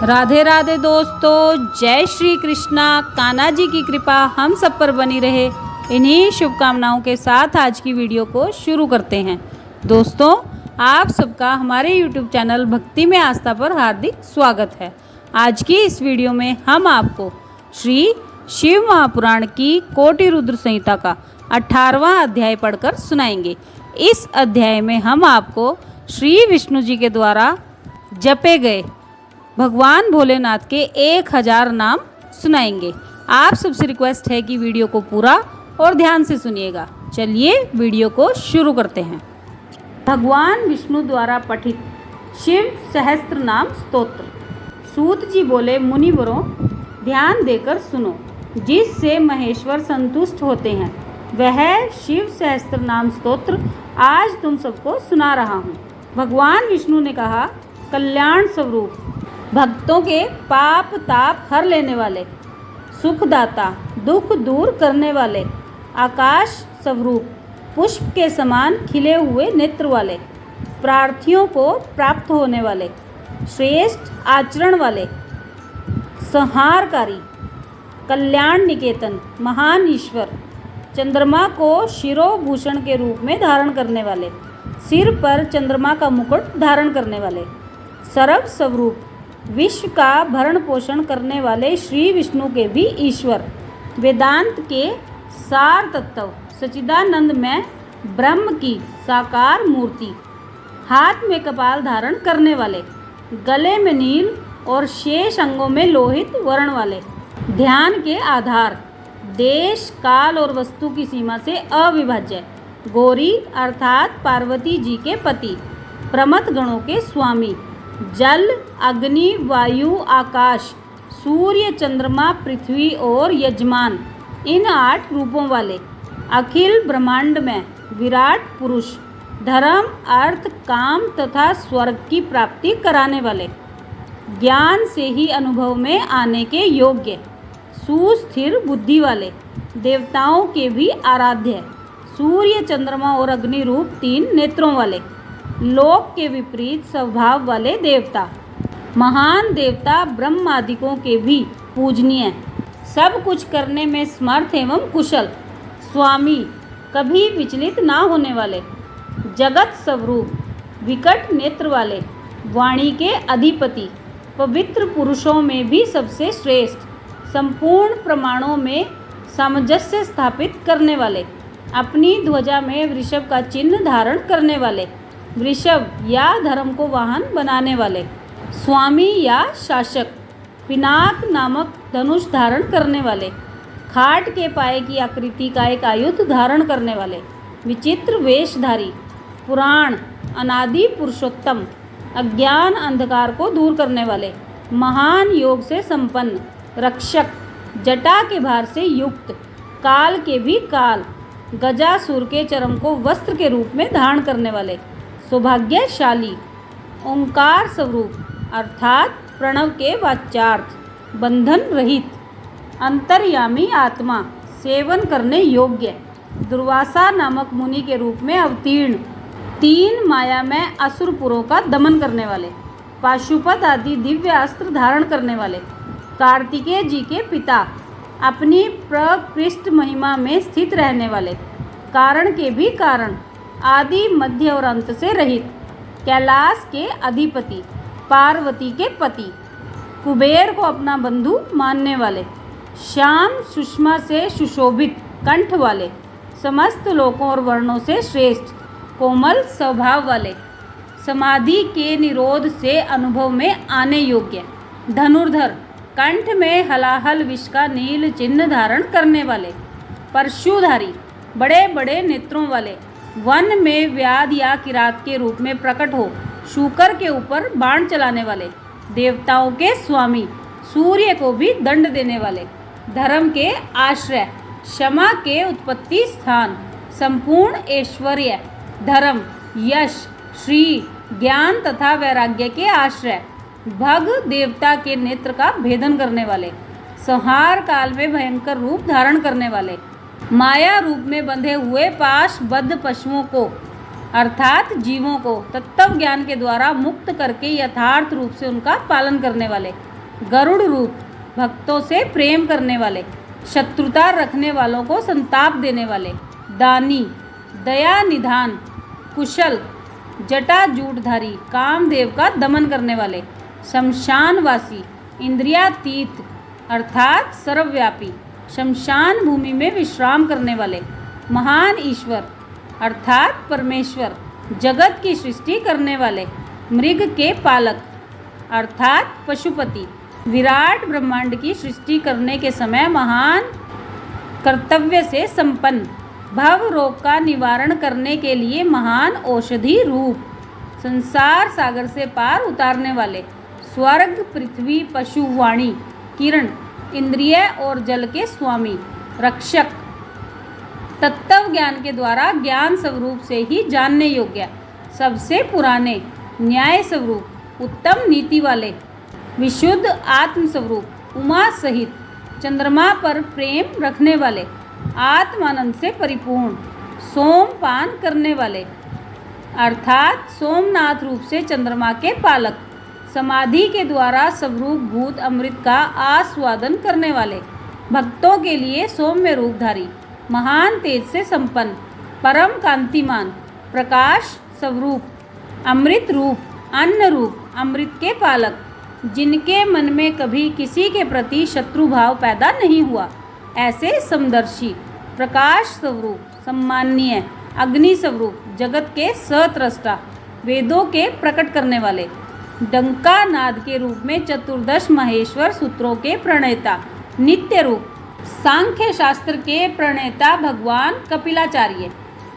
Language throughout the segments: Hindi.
राधे राधे दोस्तों, जय श्री कृष्णा। कान्हा जी की कृपा हम सब पर बनी रहे, इन्हीं शुभकामनाओं के साथ आज की वीडियो को शुरू करते हैं। दोस्तों, आप सबका हमारे YouTube चैनल भक्ति में आस्था पर हार्दिक स्वागत है। आज की इस वीडियो में हम आपको श्री शिव महापुराण की कोटि रुद्र संहिता का 18वां अध्याय पढ़कर सुनाएंगे। इस अध्याय में हम आपको श्री विष्णु जी के द्वारा जपे गए भगवान भोलेनाथ के 1000 नाम सुनाएंगे। आप सबसे रिक्वेस्ट है कि वीडियो को पूरा और ध्यान से सुनिएगा। चलिए वीडियो को शुरू करते हैं। भगवान विष्णु द्वारा पठित शिव सहस्त्र नाम स्तोत्र। सूत जी बोले, मुनिवरों ध्यान देकर सुनो, जिससे महेश्वर संतुष्ट होते हैं वह शिव सहस्त्र नाम स्तोत्र आज तुम सबको सुना रहा हूँ। भगवान विष्णु ने कहा, कल्याण स्वरूप, भक्तों के पाप ताप हर लेने वाले, सुखदाता, दुख दूर करने वाले, आकाश स्वरूप, पुष्प के समान खिले हुए नेत्र वाले, प्रार्थियों को प्राप्त होने वाले, श्रेष्ठ आचरण वाले, संहारकारी, कल्याण निकेतन, महान ईश्वर, चंद्रमा को शिरोभूषण के रूप में धारण करने वाले, सिर पर चंद्रमा का मुकुट धारण करने वाले, सर्व स्वरूप, विश्व का भरण पोषण करने वाले श्री विष्णु के भी ईश्वर, वेदांत के सार तत्व, सच्चिदानंद में ब्रह्म की साकार मूर्ति, हाथ में कपाल धारण करने वाले, गले में नील और शेष अंगों में लोहित वर्ण वाले, ध्यान के आधार, देश काल और वस्तु की सीमा से अविभाज्य, गौरी अर्थात पार्वती जी के पति, प्रमथ गणों के स्वामी, जल अग्नि वायु आकाश, सूर्य चंद्रमा पृथ्वी और यजमान, इन 8 रूपों वाले, अखिल ब्रह्मांड में विराट पुरुष, धर्म अर्थ काम तथा स्वर्ग की प्राप्ति कराने वाले, ज्ञान से ही अनुभव में आने के योग्य, सुस्थिर बुद्धि वाले, देवताओं के भी आराध्य, सूर्य चंद्रमा और अग्नि रूप 3 नेत्रों वाले, लोक के विपरीत स्वभाव वाले देवता, महान देवता ब्रह्मादिकों के भी पूजनीय, सब कुछ करने में समर्थ एवं कुशल, स्वामी, कभी विचलित ना होने वाले, जगत स्वरूप, विकट नेत्र वाले, वाणी के अधिपति, पवित्र पुरुषों में भी सबसे श्रेष्ठ, संपूर्ण प्रमाणों में सामंजस्य स्थापित करने वाले, अपनी ध्वजा में वृषभ का चिन्ह धारण करने वाले, वृषभ या धर्म को वाहन बनाने वाले, स्वामी या शासक, पिनाक नामक धनुष धारण करने वाले, खाट के पाए की आकृति का एक आयुध धारण करने वाले, विचित्र वेशधारी, पुराण, अनादि पुरुषोत्तम, अज्ञान अंधकार को दूर करने वाले, महान योग से संपन्न, रक्षक, जटा के भार से युक्त, काल के भी काल, गजासुर के चर्म को वस्त्र के रूप में धारण करने वाले, सौभाग्यशाली, ओंकार स्वरूप अर्थात प्रणव के वाच्यार्थ, बंधन रहित, अंतर्यामी आत्मा, सेवन करने योग्य, दुर्वासा नामक मुनि के रूप में अवतीर्ण, 3 माया में असुरपुरों का दमन करने वाले, पाशुपत आदि दिव्य अस्त्र धारण करने वाले, कार्तिकेय जी के पिता, अपनी प्रकृष्ट महिमा में स्थित रहने वाले, कारण के भी कारण, आदि मध्य और अंत से रहित, कैलाश के अधिपति, पार्वती के पति, कुबेर को अपना बंधु मानने वाले, श्याम सुषमा से सुशोभित कंठ वाले, समस्त लोकों और वर्णों से श्रेष्ठ, कोमल स्वभाव वाले, समाधि के निरोध से अनुभव में आने योग्य, धनुर्धर, कंठ में हलाहल विष का नील चिन्ह धारण करने वाले, परशुधारी, बड़े बड़े नेत्रों वाले, वन में व्याध या किरात के रूप में प्रकट हो शूकर के ऊपर बाण चलाने वाले, देवताओं के स्वामी, सूर्य को भी दंड देने वाले, धर्म के आश्रय, क्षमा के उत्पत्ति स्थान, संपूर्ण ऐश्वर्य, धर्म, यश, श्री, ज्ञान तथा वैराग्य के आश्रय, भग देवता के नेत्र का भेदन करने वाले, संहार काल में भयंकर रूप धारण करने वाले, माया रूप में बंधे हुए पाशबद्ध पशुओं को अर्थात जीवों को तत्व ज्ञान के द्वारा मुक्त करके यथार्थ रूप से उनका पालन करने वाले, गरुड़ रूप, भक्तों से प्रेम करने वाले, शत्रुता रखने वालों को संताप देने वाले, दानी, दया निधान, कुशल, जटाजूटधारी, कामदेव का दमन करने वाले, शमशानवासी, इंद्रियातीत अर्थात सर्वव्यापी, शमशान भूमि में विश्राम करने वाले, महान ईश्वर अर्थात परमेश्वर, जगत की सृष्टि करने वाले, मृग के पालक अर्थात पशुपति, विराट ब्रह्मांड की सृष्टि करने के समय महान कर्तव्य से संपन्न, भव रोग का निवारण करने के लिए महान औषधि रूप, संसार सागर से पार उतारने वाले, स्वर्ग, पृथ्वी, पशु, वाणी, किरण, इंद्रिय और जल के स्वामी, रक्षक, तत्व ज्ञान के द्वारा ज्ञान स्वरूप से ही जानने योग्य, सबसे पुराने, न्याय स्वरूप, उत्तम नीति वाले, विशुद्ध आत्म स्वरूप, उमा सहित, चंद्रमा पर प्रेम रखने वाले, आत्मानंद से परिपूर्ण, सोमपान करने वाले अर्थात सोमनाथ रूप से चंद्रमा के पालक, समाधि के द्वारा स्वरूप भूत अमृत का आस्वादन करने वाले, भक्तों के लिए सौम्य रूपधारी, महान तेज से संपन्न, परम कांतिमान, प्रकाश स्वरूप, अमृत रूप, अन्न रूप, अमृत के पालक, जिनके मन में कभी किसी के प्रति शत्रु भाव पैदा नहीं हुआ, ऐसे समदर्शी, प्रकाश स्वरूप, सम्माननीय, अग्नि स्वरूप, जगत के सत्रष्टा, वेदों के प्रकट करने वाले, डंका नाद के रूप में चतुर्दश महेश्वर सूत्रों के प्रणेता, नित्य रूप, सांख्य शास्त्र के प्रणेता भगवान कपिलाचार्य,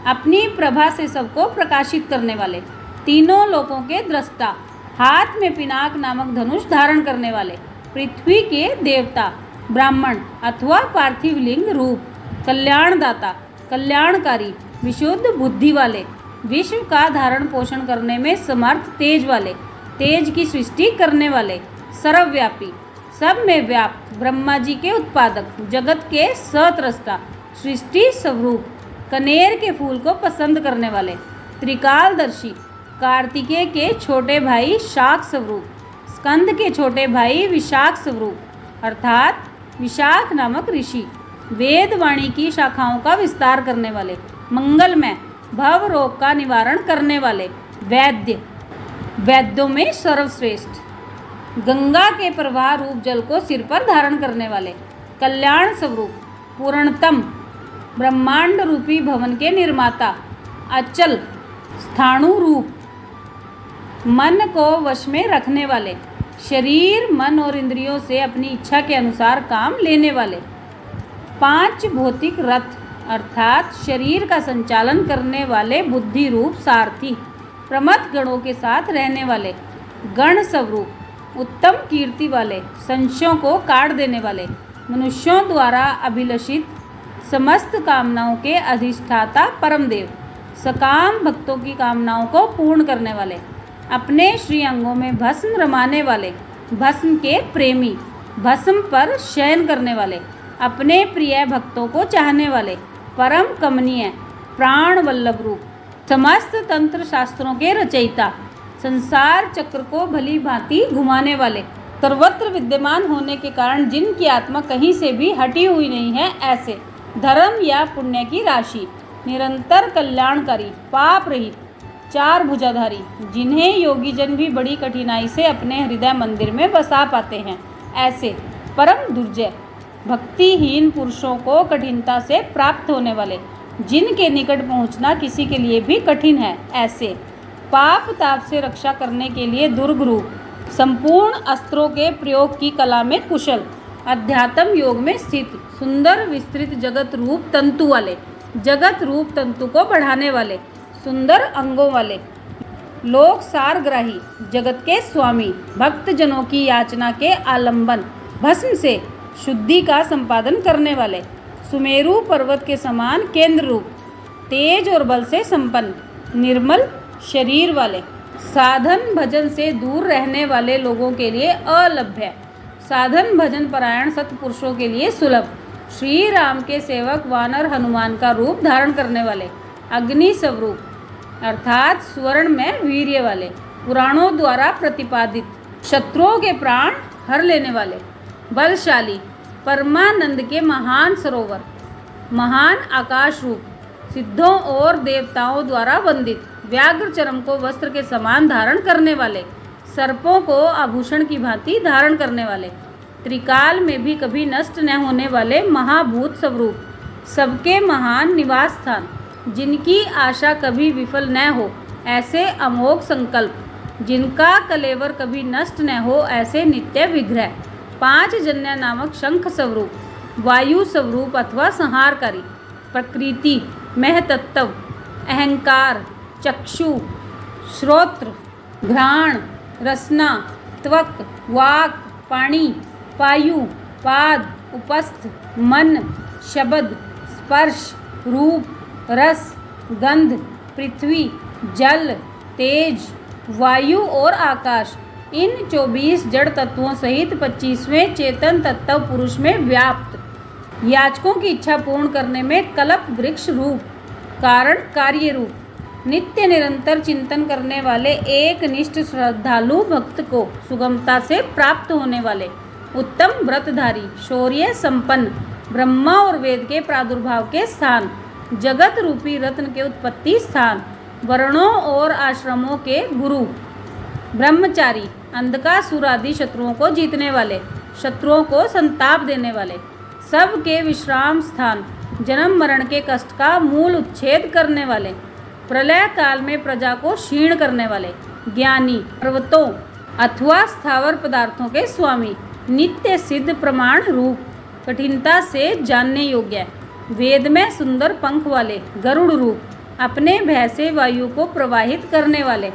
अपनी प्रभा से सबको प्रकाशित करने वाले, तीनों लोकों के दृष्टा, हाथ में पिनाक नामक धनुष धारण करने वाले, पृथ्वी के देवता, ब्राह्मण अथवा पार्थिव लिंग रूप, कल्याणदाता, कल्याणकारी, विशुद्ध बुद्धि वाले, विश्व का धारण पोषण करने में समर्थ तेज वाले, तेज की सृष्टि करने वाले, सर्वव्यापी, सब में व्याप्त, ब्रह्मा जी के उत्पादक, जगत के सत्रष्टा, सृष्टि स्वरूप, कनेर के फूल को पसंद करने वाले, त्रिकालदर्शी, कार्तिकेय के छोटे भाई शाक स्वरूप, स्कंद के छोटे भाई विशाख स्वरूप अर्थात विशाख नामक ऋषि, वेद वाणी की शाखाओं का विस्तार करने वाले, मंगलमय, भव रोग का निवारण करने वाले, वैद्य, वैद्यों में सर्वश्रेष्ठ, गंगा के प्रवाह रूप जल को सिर पर धारण करने वाले, कल्याण स्वरूप, पूर्णतम, ब्रह्मांड रूपी भवन के निर्माता, अचल, स्थाणु रूप, मन को वश में रखने वाले, शरीर, मन और इंद्रियों से अपनी इच्छा के अनुसार काम लेने वाले, पांच भौतिक रथ अर्थात शरीर का संचालन करने वाले, बुद्धि रूप सारथी, प्रमथ गणों के साथ रहने वाले, गण स्वरूप, उत्तम कीर्ति वाले, संशयों को काट देने वाले, मनुष्यों द्वारा अभिलषित समस्त कामनाओं के अधिष्ठाता परमदेव, सकाम भक्तों की कामनाओं को पूर्ण करने वाले, अपने श्री अंगों में भस्म रमाने वाले, भस्म के प्रेमी, भस्म पर शयन करने वाले, अपने प्रिय भक्तों को चाहने वाले, परम कमनीय, प्राण वल्लभ रूप, समस्त तंत्र शास्त्रों के रचयिता, संसार चक्र को भली भांति घुमाने वाले, सर्वत्र विद्यमान होने के कारण जिनकी आत्मा कहीं से भी हटी हुई नहीं है, ऐसे धर्म या पुण्य की राशि, निरंतर कल्याणकारी, पाप रहित, चार भुजाधारी, जिन्हें योगी जन भी बड़ी कठिनाई से अपने हृदय मंदिर में बसा पाते हैं, ऐसे परम दुर्जय, भक्तिहीन पुरुषों को कठिनता से प्राप्त होने वाले, जिनके निकट पहुंचना किसी के लिए भी कठिन है, ऐसे पाप ताप से रक्षा करने के लिए दुर्ग रूप, संपूर्ण अस्त्रों के प्रयोग की कला में कुशल, अध्यात्म योग में स्थित, सुंदर विस्तृत जगत रूप तंतु वाले, जगत रूप तंतु को बढ़ाने वाले, सुंदर अंगों वाले, लोक सारग्राही, जगत के स्वामी, भक्त जनों की याचना के आलंबन, भस्म से शुद्धि का संपादन करने वाले, सुमेरु पर्वत के समान केंद्र रूप, तेज और बल से संपन्न, निर्मल शरीर वाले, साधन भजन से दूर रहने वाले लोगों के लिए अलभ्य, साधन भजन परायण सत्पुरुषों के लिए सुलभ, श्री राम के सेवक वानर हनुमान का रूप धारण करने वाले, अग्नि स्वरूप अर्थात स्वर्ण में वीर्य वाले, पुराणों द्वारा प्रतिपादित, शत्रुओं के प्राण हर लेने वाले, बलशाली, परमानंद के महान सरोवर, महान आकाश रूप, सिद्धों और देवताओं द्वारा वंदित, व्याघ्र चर्म को वस्त्र के समान धारण करने वाले, सर्पों को आभूषण की भांति धारण करने वाले, त्रिकाल में भी कभी नष्ट न होने वाले महाभूत स्वरूप, सबके महान निवास स्थान, जिनकी आशा कभी विफल न हो ऐसे अमोघ संकल्प, जिनका कलेवर कभी नष्ट न हो ऐसे नित्य विग्रह, पांच जन्य नामक शंख स्वरूप, वायु स्वरूप अथवा संहारकारी, प्रकृति, महतत्व, अहंकार, चक्षु, श्रोत्र, घ्राण, रसना, त्वक, वाक, पाणी, पायु, पाद, उपस्थ, मन, शब्द, स्पर्श, रूप, रस, गंध, पृथ्वी, जल, तेज, वायु और आकाश, इन 24 जड़ तत्वों सहित 25वें चेतन तत्व पुरुष में व्याप्त, याचकों की इच्छा पूर्ण करने में कल्प वृक्ष रूप, कारण कार्य रूप, नित्य निरंतर चिंतन करने वाले एक निष्ठ श्रद्धालु भक्त को सुगमता से प्राप्त होने वाले, उत्तम व्रतधारी, शौर्य संपन्न, ब्रह्मा और वेद के प्रादुर्भाव के स्थान, जगत रूपी रत्न के उत्पत्ति स्थान, वर्णों और आश्रमों के गुरु, ब्रह्मचारी, अंधकासुर आदि शत्रुओं को जीतने वाले, शत्रुओं को संताप देने वाले, सबके विश्राम स्थान, जन्म मरण के कष्ट का मूल उच्छेद करने वाले, प्रलय काल में प्रजा को क्षीण करने वाले, ज्ञानी, पर्वतों अथवा स्थावर पदार्थों के स्वामी, नित्य सिद्ध प्रमाण रूप, कठिनता से जानने योग्य, वेद में सुंदर पंख वाले, गरुड़ रूप, अपने भय से वायु को प्रवाहित करने वाले,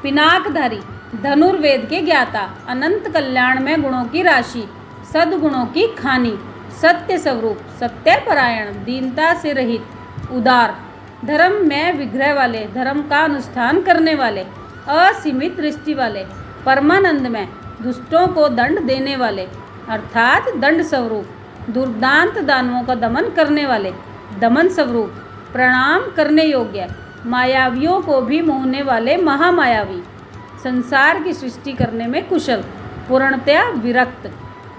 पिनाकधारी, धनुर्वेद के ज्ञाता, अनंत कल्याण में गुणों की राशि, सद्गुणों की खानी, सत्य स्वरूप, सत्यपरायण, दीनता से रहित, उदार, धर्म में विग्रह वाले, धर्म का अनुष्ठान करने वाले, असीमित दृष्टि वाले, परमानंद में दुष्टों को दंड देने वाले अर्थात दंड स्वरूप, दुर्दांत दानवों का दमन करने वाले, दमन स्वरूप, प्रणाम करने योग्य, मायावियों को भी मोहने वाले महामायावी, संसार की सृष्टि करने में कुशल, पूर्णतया विरक्त,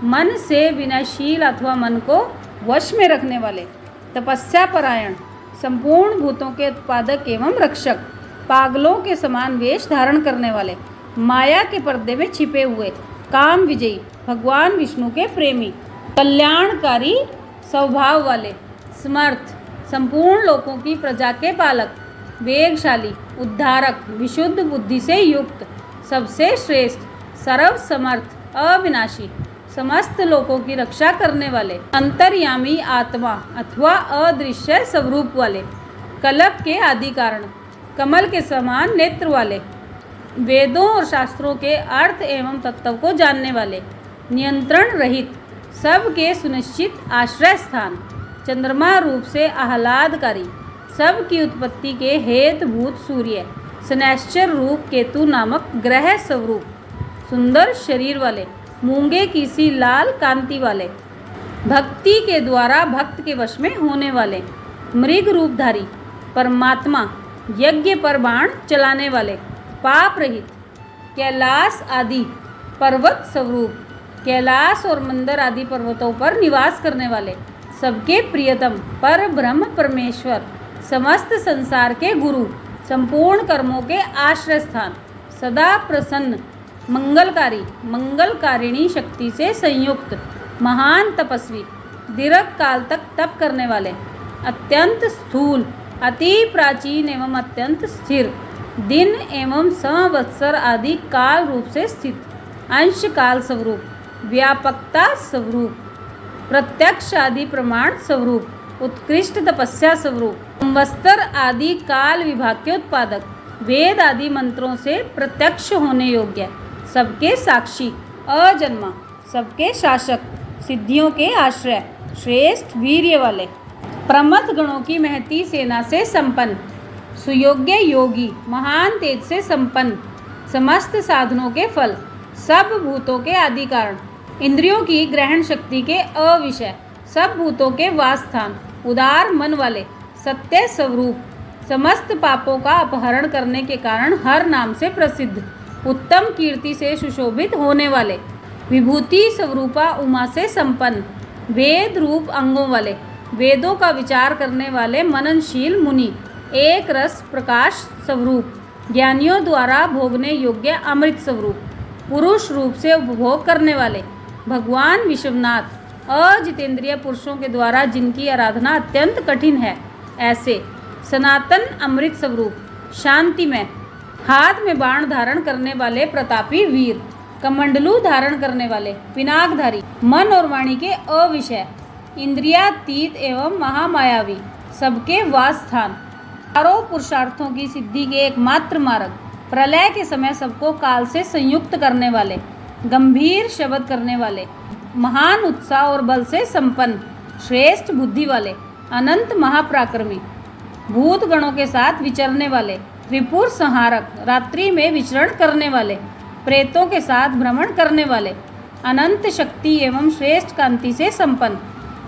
मन से विनयशील अथवा मन को वश में रखने वाले, तपस्या परायण, संपूर्ण भूतों के उत्पादक एवं रक्षक, पागलों के समान वेश धारण करने वाले, माया के पर्दे में छिपे हुए, काम विजयी, भगवान विष्णु के प्रेमी, कल्याणकारी स्वभाव वाले, समर्थ, संपूर्ण लोकों की प्रजा के पालक, वेगशाली, उद्धारक, विशुद्ध बुद्धि से युक्त, सबसे श्रेष्ठ, सर्वसमर्थ, अविनाशी, समस्त लोकों की रक्षा करने वाले, अंतर्यामी आत्मा अथवा अदृश्य स्वरूप वाले, कल्प के आदि कारण, कमल के समान नेत्र वाले, वेदों और शास्त्रों के अर्थ एवं तत्व को जानने वाले, नियंत्रण रहित, सबके सुनिश्चित आश्रय स्थान, चंद्रमा रूप से आह्लादकारी, सबकी उत्पत्ति के हेतुभूत सूर्य, शनैश्चर रूप केतु नामक ग्रह स्वरूप, सुंदर शरीर वाले, मूंगे की सी लाल कांति वाले, भक्ति के द्वारा भक्त के वश में होने वाले, मृग रूपधारी, परमात्मा, यज्ञ पर बाण चलाने वाले, पाप रहित, कैलाश आदि पर्वत स्वरूप, कैलाश और मंदर आदि पर्वतों पर निवास करने वाले, सबके प्रियतम, पर ब्रह्म परमेश्वर, समस्त संसार के गुरु, संपूर्ण कर्मों के आश्रय स्थान, सदा प्रसन्न, मंगलकारी, मंगलकारिणी शक्ति से संयुक्त, महान तपस्वी, दीर्घ काल तक तप करने वाले, अत्यंत स्थूल, अति प्राचीन एवं अत्यंत स्थिर, दिन एवं संवत्सर आदि काल रूप से स्थित, अंश काल स्वरूप, व्यापकता स्वरूप, प्रत्यक्ष आदि प्रमाण स्वरूप, उत्कृष्ट तपस्या स्वरूप, संवत्सर आदि काल विभाग के उत्पादक, वेद आदि मंत्रों से प्रत्यक्ष होने योग्य, सबके साक्षी, अजन्मा, सबके शासक, सिद्धियों के आश्रय, श्रेष्ठ वीर्य वाले, प्रमथ गणों की महती सेना से संपन्न, सुयोग्य योगी, महान तेज से संपन्न, समस्त साधनों के फल, सब भूतों के आदि कारण, इंद्रियों की ग्रहण शक्ति के अविषय, सब भूतों के वास स्थान, उदार मन वाले, सत्य स्वरूप, समस्त पापों का अपहरण करने के कारण हर नाम से प्रसिद्ध, उत्तम कीर्ति से सुशोभित होने वाले, विभूति स्वरूपा उमा से संपन्न, वेद रूप अंगों वाले, वेदों का विचार करने वाले मननशील मुनि, एक रस प्रकाश स्वरूप, ज्ञानियों द्वारा भोगने योग्य अमृत स्वरूप, पुरुष रूप से उपभोग करने वाले भगवान विश्वनाथ, अजितेंद्रिय पुरुषों के द्वारा जिनकी आराधना अत्यंत कठिन है, ऐसे सनातन अमृत स्वरूप, शांतिमय, हाथ में बाण धारण करने वाले प्रतापी वीर, कमंडलू धारण करने वाले, पिनाकधारी, मन और वाणी के अविषय, इंद्रियातीत एवं महामायावी, सबके वास स्थान, चारों पुरुषार्थों की सिद्धि के एकमात्र मार्ग, प्रलय के समय सबको काल से संयुक्त करने वाले, गंभीर शब्द करने वाले, महान उत्साह और बल से संपन्न, श्रेष्ठ बुद्धि वाले, अनंत महापराक्रमी, भूत गणों के साथ विचरने वाले, त्रिपुर संहारक, रात्रि में विचरण करने वाले, प्रेतों के साथ भ्रमण करने वाले, अनंत शक्ति एवं श्रेष्ठ कांति से संपन्न,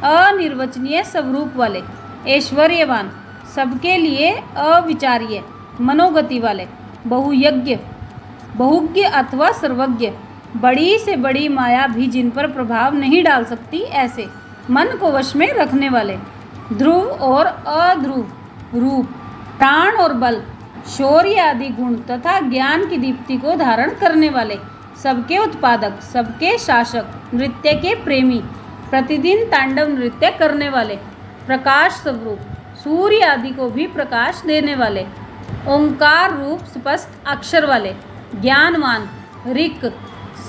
अनिर्वचनीय स्वरूप वाले, ऐश्वर्यवान, सबके लिए अविचार्य, मनोगति वाले, बहुज्ञ अथवा सर्वज्ञ, बड़ी से बड़ी माया भी जिन पर प्रभाव नहीं डाल सकती, ऐसे मन को वश में रखने वाले, ध्रुव और अध्रुव रूप, प्राण और बल, शौर्य आदि गुण तथा ज्ञान की दीप्ति को धारण करने वाले, सबके उत्पादक, सबके शासक, नृत्य के प्रेमी, प्रतिदिन तांडव नृत्य करने वाले, प्रकाश स्वरूप, सूर्य आदि को भी प्रकाश देने वाले, ओंकार रूप स्पष्ट अक्षर वाले, ज्ञानवान, ऋक,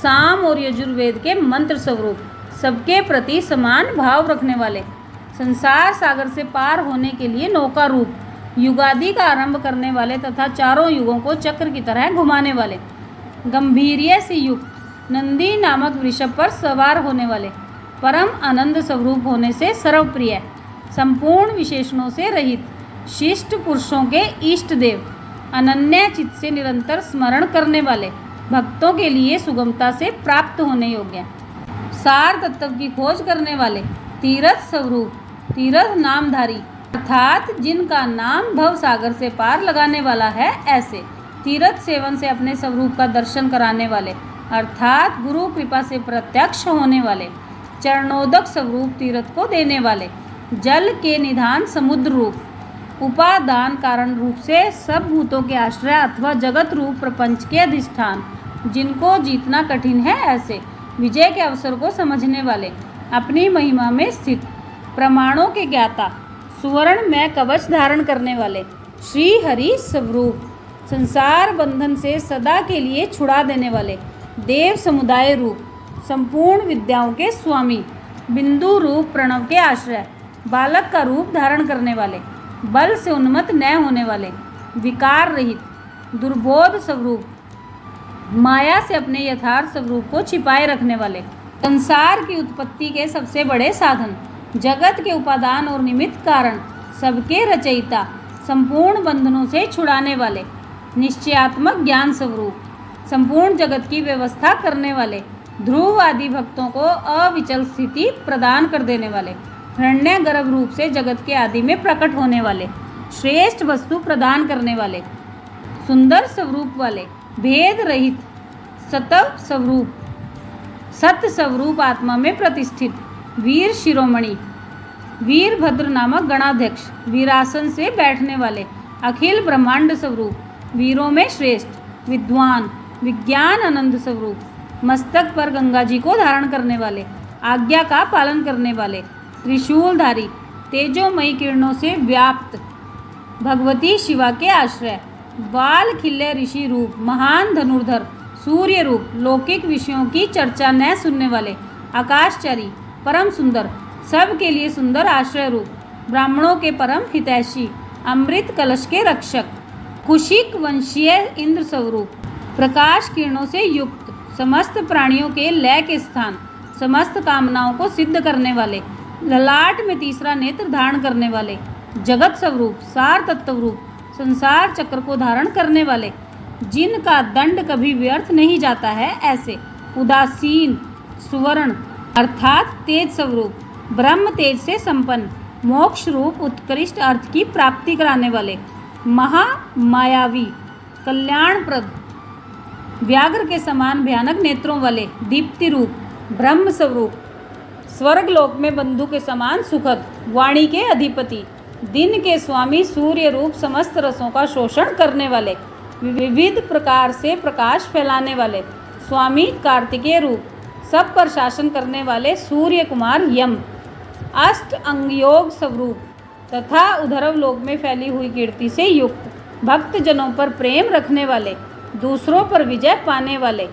साम और यजुर्वेद के मंत्र स्वरूप, सबके प्रति समान भाव रखने वाले, संसार सागर से पार होने के लिए नौका रूप, युगादि का आरंभ करने वाले तथा चारों युगों को चक्र की तरह घुमाने वाले, गंभीर्य से युक्त, नंदी नामक वृषभ पर सवार होने वाले, परम आनंद स्वरूप होने से सर्वप्रिय, संपूर्ण विशेषणों से रहित, शिष्ट पुरुषों के इष्ट देव, अनन्य चित्त से निरंतर स्मरण करने वाले, भक्तों के लिए सुगमता से प्राप्त होने योग्य, सार तत्व की खोज करने वाले, तीर्थ स्वरूप, तीर्थ नामधारी, अर्थात जिनका नाम भव सागर से पार लगाने वाला है, ऐसे तीर्थ सेवन से अपने स्वरूप का दर्शन कराने वाले, अर्थात गुरु कृपा से प्रत्यक्ष होने वाले, चरणोदक स्वरूप तीर्थ को देने वाले, जल के निधान समुद्र रूप, उपादान कारण रूप से सब भूतों के आश्रय अथवा जगत रूप प्रपंच के अधिष्ठान, जिनको जीतना कठिन है, ऐसे विजय के अवसर को समझने वाले, अपनी महिमा में स्थित, प्रमाणों के ज्ञाता, सुवर्ण में कवच धारण करने वाले, श्री हरि स्वरूप, संसार बंधन से सदा के लिए छुड़ा देने वाले, देव समुदाय रूप, संपूर्ण विद्याओं के स्वामी, बिंदु रूप प्रणव के आश्रय, बालक का रूप धारण करने वाले, बल से उन्मत्त न होने वाले, विकार रहित, दुर्बोध स्वरूप, माया से अपने यथार्थ स्वरूप को छिपाए रखने वाले, संसार की उत्पत्ति के सबसे बड़े साधन, जगत के उपादान और निमित्त कारण, सबके रचयिता, संपूर्ण बंधनों से छुड़ाने वाले, निश्चयात्मक ज्ञान स्वरूप, संपूर्ण जगत की व्यवस्था करने वाले, ध्रुव आदि भक्तों को अविचल स्थिति प्रदान कर देने वाले, हिरण्य गर्भ रूप से जगत के आदि में प्रकट होने वाले, श्रेष्ठ वस्तु प्रदान करने वाले, सुंदर स्वरूप वाले, भेद रहित, सतव स्वरूप, सत्य स्वरूप आत्मा में प्रतिष्ठित, वीर शिरोमणि, वीरभद्र नामक गणाध्यक्ष, वीरासन से बैठने वाले, अखिल ब्रह्मांड स्वरूप, वीरों में श्रेष्ठ, विद्वान, विज्ञान आनंद स्वरूप, मस्तक पर गंगा जी को धारण करने वाले, आज्ञा का पालन करने वाले, त्रिशूलधारी, तेजोमयी किरणों से व्याप्त, भगवती शिवा के आश्रय, बाल खिल्ले ऋषि रूप, महान धनुर्धर, सूर्य रूप, लौकिक विषयों की चर्चा न सुनने वाले, आकाशचारी, परम सुंदर, सब के लिए सुंदर आश्रय रूप, ब्राह्मणों के परम हितैषी, अमृत कलश के रक्षक, कुशिक वंशीय इंद्र स्वरूप, प्रकाश किरणों से युक्त, समस्त प्राणियों के लय के स्थान, समस्त कामनाओं को सिद्ध करने वाले, ललाट में तीसरा नेत्र धारण करने वाले, जगत स्वरूप, सार तत्व रूप, संसार चक्र को धारण करने वाले, जिनका दंड कभी व्यर्थ नहीं जाता है, ऐसे उदासीन, सुवर्ण अर्थात तेज स्वरूप, ब्रह्म तेज से संपन्न, मोक्ष रूप उत्कृष्ट अर्थ की प्राप्ति कराने वाले, महामायावी, कल्याणप्रद, व्याघ्र के समान भयानक नेत्रों वाले, दीप्ति रूप, ब्रह्म स्वरूप, स्वर्ग लोक में बंधु के समान सुखद, वाणी के अधिपति, दिन के स्वामी, सूर्य रूप, समस्त रसों का शोषण करने वाले, विविध प्रकार से प्रकाश फैलाने वाले, स्वामी कार्तिकेय रूप, सब पर शासन करने वाले, सूर्य कुमार यम, अष्ट अंग योग स्वरूप तथा उधरव लोक में फैली हुई कीर्ति से युक्त, भक्त जनों पर प्रेम रखने वाले, दूसरों पर विजय पाने वाले,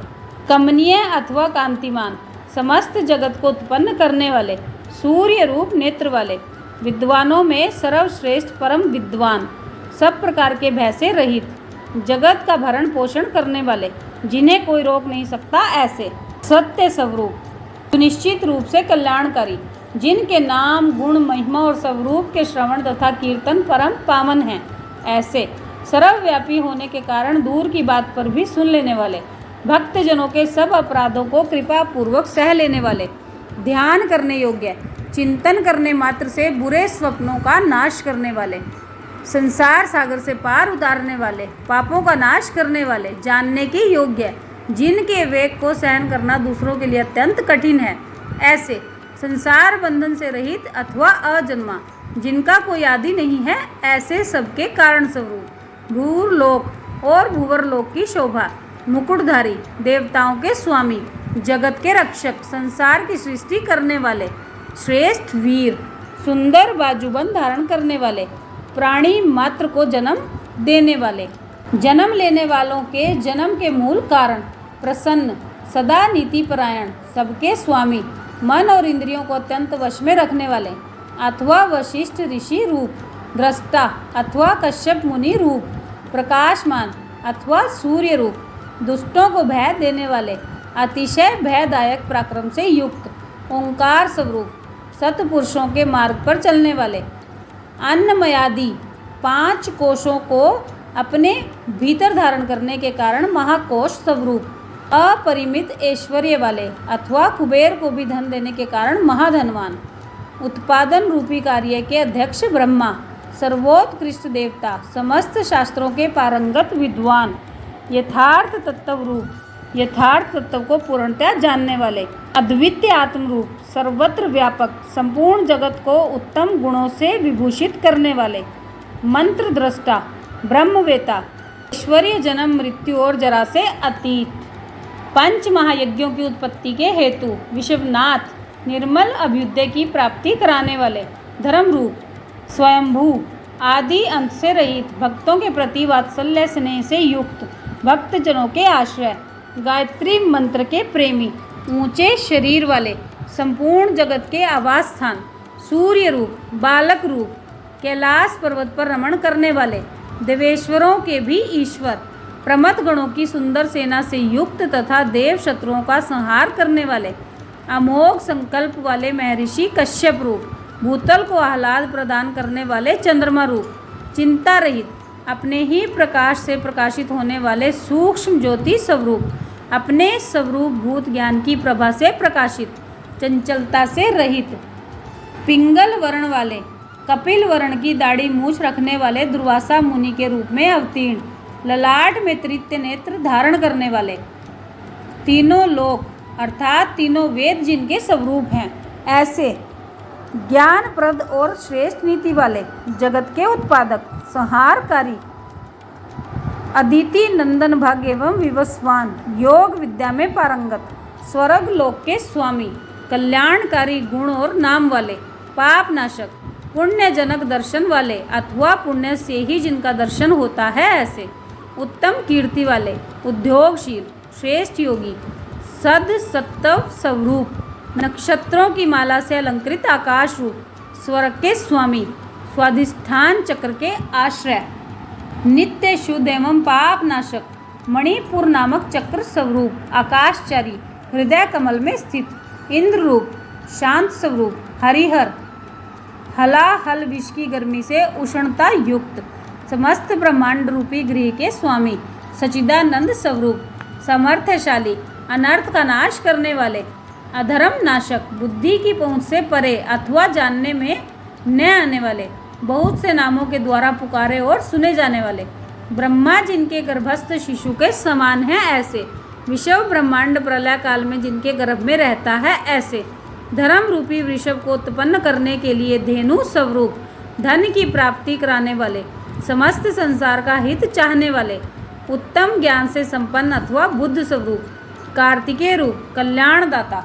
कमनीय अथवा कांतिमान, समस्त जगत को उत्पन्न करने वाले, सूर्य रूप नेत्र वाले, विद्वानों में सर्वश्रेष्ठ परम विद्वान, सब प्रकार के भय से रहित, जगत का भरण पोषण करने वाले, जिन्हें कोई रोक नहीं सकता ऐसे, सत्य स्वरूप, सुनिश्चित रूप से कल्याणकारी, जिनके नाम गुण महिमा और स्वरूप के श्रवण तथा कीर्तन परम पावन हैं ऐसे, सर्वव्यापी होने के कारण दूर की बात पर भी सुन लेने वाले, भक्तजनों के सब अपराधों को कृपा पूर्वक सह लेने वाले, ध्यान करने योग्य, चिंतन करने मात्र से बुरे स्वप्नों का नाश करने वाले, संसार सागर से पार उतारने वाले, पापों का नाश करने वाले, जानने के योग्य, जिनके वेग को सहन करना दूसरों के लिए अत्यंत कठिन है ऐसे, संसार बंधन से रहित अथवा अजन्मा, जिनका कोई आदि नहीं है ऐसे, सबके कारण स्वरूप, भूलोक और भूवर लोक की शोभा, मुकुटधारी, देवताओं के स्वामी, जगत के रक्षक, संसार की सृष्टि करने वाले, श्रेष्ठ वीर, सुंदर बाजूबंद धारण करने वाले, प्राणी मात्र को जन्म देने वाले, जन्म लेने वालों के जन्म के मूल कारण, प्रसन्न, सदा नीतिपरायण, सबके स्वामी, मन और इंद्रियों को अत्यंत वश में रखने वाले, अथवा वशिष्ठ ऋषि रूप, दृष्टा अथवा कश्यप मुनि रूप, प्रकाशमान अथवा सूर्य रूप, दुष्टों को भय देने वाले, अतिशय भयदायक पराक्रम से युक्त, ओंकार स्वरूप, सतपुरुषों के मार्ग पर चलने वाले, अन्नमयादि 5 कोशों को अपने भीतर धारण करने के कारण महाकोश स्वरूप, अपरिमित ऐश्वर्य वाले अथवा कुबेर को भी धन देने के कारण महाधनवान, उत्पादन रूपी कार्य के अध्यक्ष ब्रह्मा, सर्वोत्कृष्ट देवता, समस्त शास्त्रों के पारंगत विद्वान, यथार्थ तत्व रूप, यथार्थ तत्व को पूर्णतः जानने वाले, अद्वितीय आत्म रूप, सर्वत्र व्यापक, संपूर्ण जगत को उत्तम गुणों से विभूषित करने वाले, मंत्र दृष्टा, ब्रह्मवेता, ऐश्वर्य, जन्म मृत्यु और जरा से अतीत, 5 महायज्ञों की उत्पत्ति के हेतु, विश्वनाथ, निर्मल अभ्युदय की प्राप्ति कराने वाले, धर्म रूप, स्वयंभू, आदि अंत से रहित, भक्तों के प्रति वात्सल्य स्नेह से युक्त, भक्तजनों के आश्रय, गायत्री मंत्र के प्रेमी, ऊंचे शरीर वाले, संपूर्ण जगत के आवास स्थान, सूर्य रूप, बालक रूप, कैलाश पर्वत पर रमण करने वाले, देवेश्वरों के भी ईश्वर, प्रमथ गणों की सुंदर सेना से युक्त तथा देव शत्रुओं का संहार करने वाले, अमोघ संकल्प वाले महर्षि कश्यप रूप, भूतल को आह्लाद प्रदान करने वाले चंद्रमा रूप, चिंता रहित, अपने ही प्रकाश से प्रकाशित होने वाले सूक्ष्म ज्योति स्वरूप, अपने स्वरूप भूत ज्ञान की प्रभा से प्रकाशित, चंचलता से रहित, पिंगल वर्ण वाले, कपिल वर्ण की दाढ़ी मूछ रखने वाले दुर्वासा मुनि के रूप में अवतीर्ण, ललाट में तृतीय नेत्र धारण करने वाले, तीनों लोक अर्थात तीनों वेद जिनके स्वरूप हैं ऐसे, ज्ञानप्रद और श्रेष्ठ नीति वाले, जगत के उत्पादक, संहारकारी, अदिति नंदन भग एवं विवस्वान, योग विद्या में पारंगत, स्वर्ग लोक के स्वामी, कल्याणकारी गुण और नाम वाले, पाप नाशक, पुण्यजनक दर्शन वाले अथवा पुण्य से ही जिनका दर्शन होता है ऐसे, उत्तम कीर्ति वाले, उद्योगशील, श्रेष्ठ योगी, सद सत्व स्वरूप, नक्षत्रों की माला से अलंकृत आकाश रूप, स्वर्ग के स्वामी, स्वाधिष्ठान चक्र के आश्रय, नित्य शुद्ध एवं पाप नाशक, मणिपुर नामक चक्र स्वरूप, आकाशचारी, हृदय कमल में स्थित, इंद्र रूप, शांत स्वरूप, हरिहर, हलाहल विष की गर्मी से उष्णता युक्त, समस्त ब्रह्मांड रूपी गृह के स्वामी, सच्चिदानंद स्वरूप, समर्थशाली, अनर्थ का नाश करने वाले, अधर्म नाशक, बुद्धि की पहुँच से परे अथवा जानने में न आने वाले, बहुत से नामों के द्वारा पुकारे और सुने जाने वाले, ब्रह्मा जिनके गर्भस्थ शिशु के समान हैं ऐसे, विषव ब्रह्मांड प्रलय काल में जिनके गर्भ में रहता है ऐसे। धर्म रूपी वृषभ को उत्पन्न करने के लिए धेनु स्वरूप, धन की प्राप्ति कराने वाले, समस्त संसार का हित चाहने वाले, उत्तम ज्ञान से संपन्न अथवा बुद्ध स्वरूप, कार्तिकेय रूप, कल्याणदाता,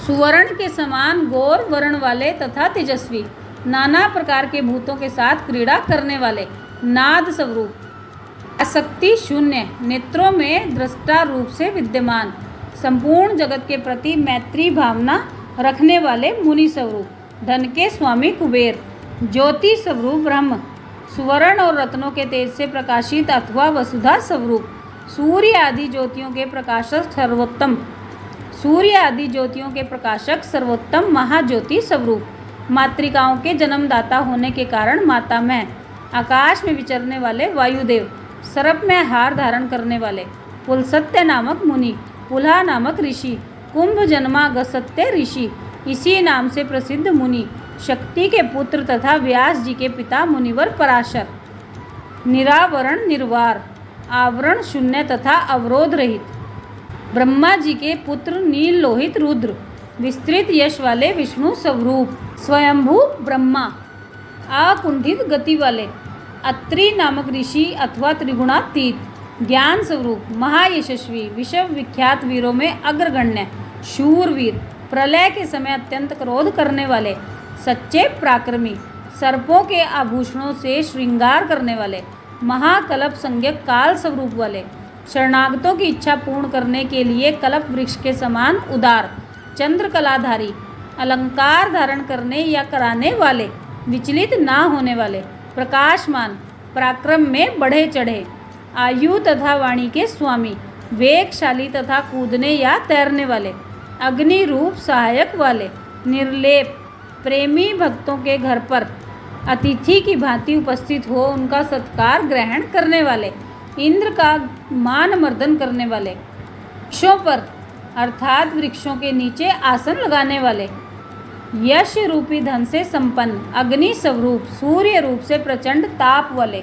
सुवर्ण के समान गौर वर्ण वाले तथा तेजस्वी, नाना प्रकार के भूतों के साथ क्रीड़ा करने वाले, नाद स्वरूप, आसक्ति शून्य, नेत्रों में दृष्टा रूप से विद्यमान, संपूर्ण जगत के प्रति मैत्री भावना रखने वाले मुनि स्वरूप, धन के स्वामी कुबेर, ज्योति स्वरूप ब्रह्म, सुवर्ण और रत्नों के तेज से प्रकाशित अथवा वसुधा स्वरूप, सूर्य आदि ज्योतियों के प्रकाशक सर्वोत्तम, सूर्य आदि ज्योतियों के प्रकाशक सर्वोत्तम महाज्योति स्वरूप, मातृकाओं के जन्मदाता होने के कारण माता में, आकाश में विचरने वाले वायुदेव, सर्प में हार धारण करने वाले, पुलसत्य नामक मुनि, पुलहा नामक ऋषि, कुंभ जन्मागसत्य ऋषि, इसी नाम से प्रसिद्ध मुनि, शक्ति के पुत्र तथा व्यास जी के पिता मुनिवर पराशर, निरावरण निर्वार, आवरण शून्य तथा अवरोध रहित, ब्रह्मा जी के पुत्र नील लोहित रुद्र, विस्तृत यश वाले विष्णु स्वरूप, स्वयंभू ब्रह्मा, अकुंठित गति वाले, अत्रि नामक ऋषि अथवा त्रिगुणातीत, ज्ञान स्वरूप, महायशस्वी, विश्व विख्यात वीरों में अग्रगण्य, शूरवीर, प्रलय के समय अत्यंत क्रोध करने वाले, सच्चे पराक्रमी, सर्पों के आभूषणों से श्रृंगार करने वाले, महाकल्प संज्ञक काल स्वरूप वाले, शरणागतों की इच्छा पूर्ण करने के लिए कल्प वृक्ष के समान उदार, चंद्रकलाधारी, अलंकार धारण करने या कराने वाले, विचलित ना होने वाले, प्रकाशमान, पराक्रम में बढ़े चढ़े, आयु तथा वाणी के स्वामी, वेगशाली तथा कूदने या तैरने वाले, अग्नि रूप सहायक वाले, निर्लेप, प्रेमी भक्तों के घर पर अतिथि की भांति उपस्थित हो उनका सत्कार ग्रहण करने वाले, इंद्र का मान मर्दन करने वाले, वृक्षों पर अर्थात वृक्षों के नीचे आसन लगाने वाले, यश रूपी धन से संपन्न, अग्नि स्वरूप, सूर्य रूप से प्रचंड ताप वाले,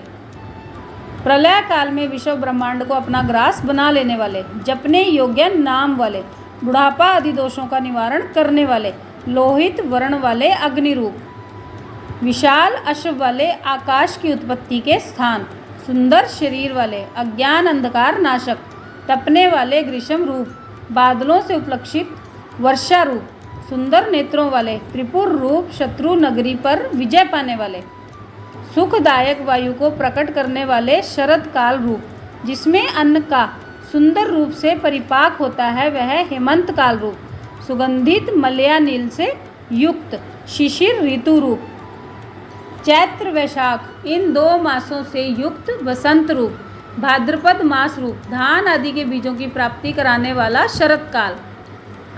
प्रलय काल में विश्व ब्रह्मांड को अपना ग्रास बना लेने वाले, जपने योग्य नाम वाले, बुढ़ापा आदि दोषों का निवारण करने वाले, लोहित वर्ण वाले अग्नि रूप, विशाल अश्व वाले, आकाश की उत्पत्ति के स्थान, सुंदर शरीर वाले, अज्ञान अंधकार नाशक, तपने वाले ग्रीष्म रूप, बादलों से उपलक्षित वर्षा रूप, सुंदर नेत्रों वाले, त्रिपुर रूप, शत्रु नगरी पर विजय पाने वाले, सुखदायक वायु को प्रकट करने वाले शरद काल रूप, जिसमें अन्न का सुंदर रूप से परिपाक होता है वह हेमंत काल रूप, सुगंधित मलया नील से युक्त शिशिर ऋतु रूप, चैत्र वैशाख इन 2 मासों से युक्त वसंत रूप, भाद्रपद मास रूप, धान आदि के बीजों की प्राप्ति कराने वाला शरद काल,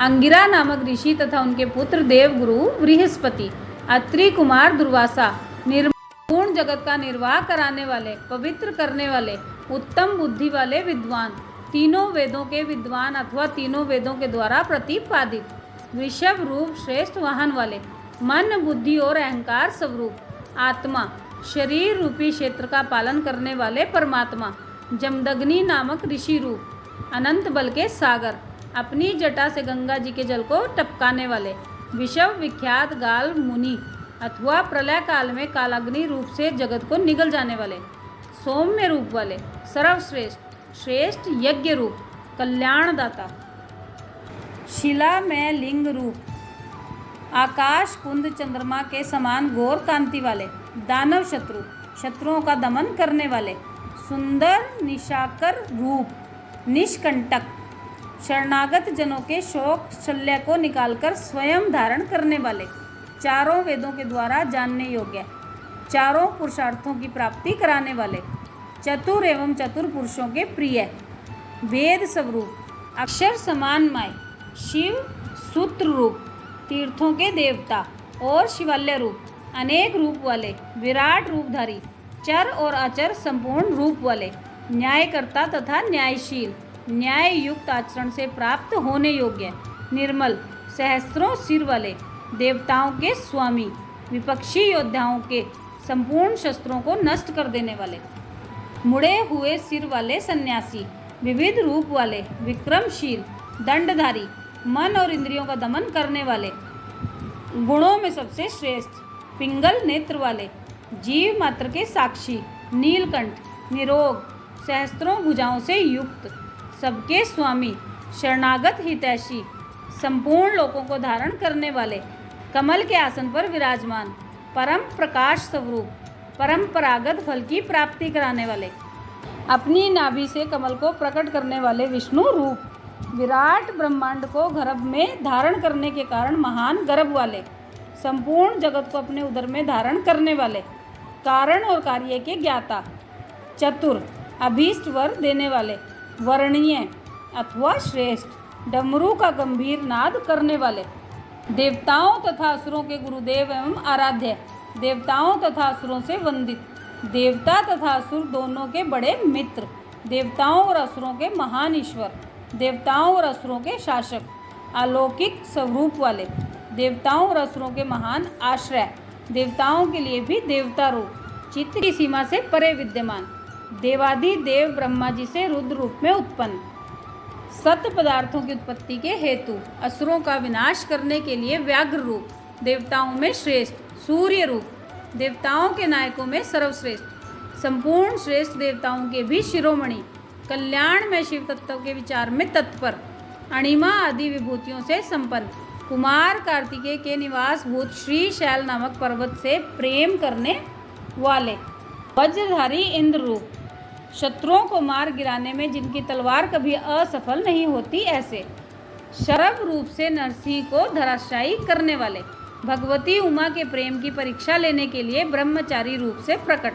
अंगिरा नामक ऋषि तथा उनके पुत्र देवगुरु बृहस्पति, अत्रि कुमार दुर्वासा, निर्पूर्ण जगत का निर्वाह कराने वाले, पवित्र करने वाले, उत्तम बुद्धि वाले विद्वान, तीनों वेदों के विद्वान अथवा तीनों वेदों के द्वारा प्रतिपादित, वृषभ रूप श्रेष्ठ वाहन वाले, मन बुद्धि और अहंकार स्वरूप, आत्मा, शरीर रूपी क्षेत्र का पालन करने वाले परमात्मा, जमदग्नि नामक ऋषि रूप, अनंत बल के सागर, अपनी जटा से गंगा जी के जल को टपकाने वाले, विश्व विख्यात गाल मुनि अथवा प्रलय काल में कालाग्नि रूप से जगत को निगल जाने वाले, सौम्य रूप वाले, सर्वश्रेष्ठ, श्रेष्ठ यज्ञ रूप, कल्याणदाता, शिला में लिंग रूप, आकाश कुंद चंद्रमा के समान गौर कांति वाले, दानव शत्रु, शत्रुओं का दमन करने वाले, सुंदर निशाकर रूप, निष्कंटक, शरणागत जनों के शोक शल्य को निकालकर स्वयं धारण करने वाले, चारों वेदों के द्वारा जानने योग्य, चारों पुरुषार्थों की प्राप्ति कराने वाले, चतुर एवं चतुर पुरुषों के प्रिय, वेद स्वरूप, अक्षर समान माय, शिव सूत्र रूप, तीर्थों के देवता और शिवालय रूप, अनेक रूप वाले, विराट रूपधारी, चर और अचर संपूर्ण रूप वाले, न्यायकर्ता तथा न्यायशील, न्याय युक्त आचरण से प्राप्त होने योग्य, निर्मल, सहस्त्रों सिर वाले, देवताओं के स्वामी, विपक्षी योद्धाओं के संपूर्ण शस्त्रों को नष्ट कर देने वाले, मुड़े हुए सिर वाले सन्यासी, विविध रूप वाले, विक्रमशील, दंडधारी, मन और इंद्रियों का दमन करने वाले, गुणों में सबसे श्रेष्ठ, पिंगल नेत्र वाले, जीव मात्र के साक्षी, नीलकंठ, निरोग, सहस्त्रों भुजाओं से युक्त, सबके स्वामी, शरणागत हितैषी, संपूर्ण लोकों को धारण करने वाले, कमल के आसन पर विराजमान, परम प्रकाश स्वरूप, परंपरागत फल की प्राप्ति कराने वाले, अपनी नाभि से कमल को प्रकट करने वाले विष्णु रूप, विराट ब्रह्मांड को गर्भ में धारण करने के कारण महान गर्भ वाले, संपूर्ण जगत को अपने उदर में धारण करने वाले, कारण और कार्य के ज्ञाता, चतुर, अभीष्ट वर देने वाले, वर्णीय अथवा श्रेष्ठ, डमरू का गंभीर नाद करने वाले, देवताओं तथा असुरों के गुरुदेव एवं आराध्य, देवताओं तथा असुरों से वंदित, देवता तथा असुर दोनों के बड़े मित्र, देवताओं और असुरों के महान ईश्वर, देवताओं और असुरों के शासक, अलौकिक स्वरूप वाले, देवताओं और असुरों के महान आश्रय, देवताओं के लिए भी देवता रूप, चित्त की सीमा से परे विद्यमान, देवाधिदेव ब्रह्मा जी से रुद्र रूप में उत्पन्न, सत पदार्थों की उत्पत्ति के हेतु, असुरों का विनाश करने के लिए व्याघ्र रूप, देवताओं में श्रेष्ठ, सूर्य रूप, देवताओं के नायकों में सर्वश्रेष्ठ, संपूर्ण श्रेष्ठ देवताओं के भी शिरोमणि, कल्याण में शिव तत्व के विचार में तत्पर, अणिमा आदि विभूतियों से संपन्न, कुमार कार्तिकेय के निवास भूत श्री शैल नामक पर्वत से प्रेम करने वाले, वज्रधारी इंद्र रूप, शत्रुओं को मार गिराने में जिनकी तलवार कभी असफल नहीं होती ऐसे, शरभ रूप से नरसिंह को धराशायी करने वाले, भगवती उमा के प्रेम की परीक्षा लेने के लिए ब्रह्मचारी रूप से प्रकट,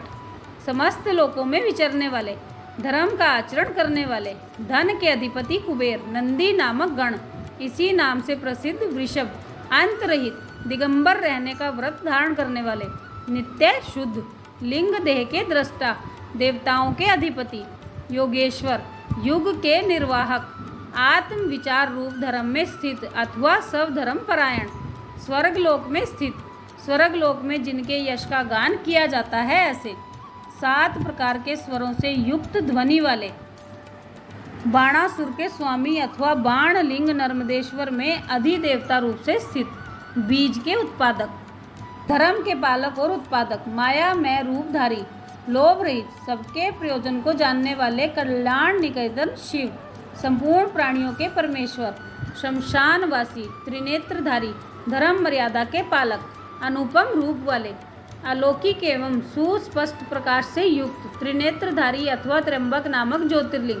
समस्त लोकों में विचरने वाले, धर्म का आचरण करने वाले, धन के अधिपति कुबेर, नंदी नामक गण, इसी नाम से प्रसिद्ध वृषभ, अंतरहित, दिगंबर रहने का व्रत धारण करने वाले, नित्य शुद्ध, लिंग देह के दृष्टा, देवताओं के अधिपति, योगेश्वर, युग के निर्वाहक, आत्म विचार रूप धर्म में स्थित अथवा सब धर्म परायण, स्वर्गलोक में स्थित, स्वर्गलोक में जिनके यश का गान किया जाता है ऐसे, 7 प्रकार के स्वरों से युक्त ध्वनि वाले, बाणासुर के स्वामी अथवा बाण लिंग नर्मदेश्वर में अधिदेवता रूप से स्थित, बीज के उत्पादक, धर्म के पालक और उत्पादक, माया में रूपधारी, लोभ रहित, सबके प्रयोजन को जानने वाले, कल्याण निकेतन शिव, संपूर्ण प्राणियों के परमेश्वर, शमशानवासी, त्रिनेत्रधारी, धर्म मर्यादा के पालक, अनुपम रूप वाले, अलौकिक एवं सुस्पष्ट प्रकाश से युक्त, त्रिनेत्रधारी अथवा त्र्यंबक नामक ज्योतिर्लिंग,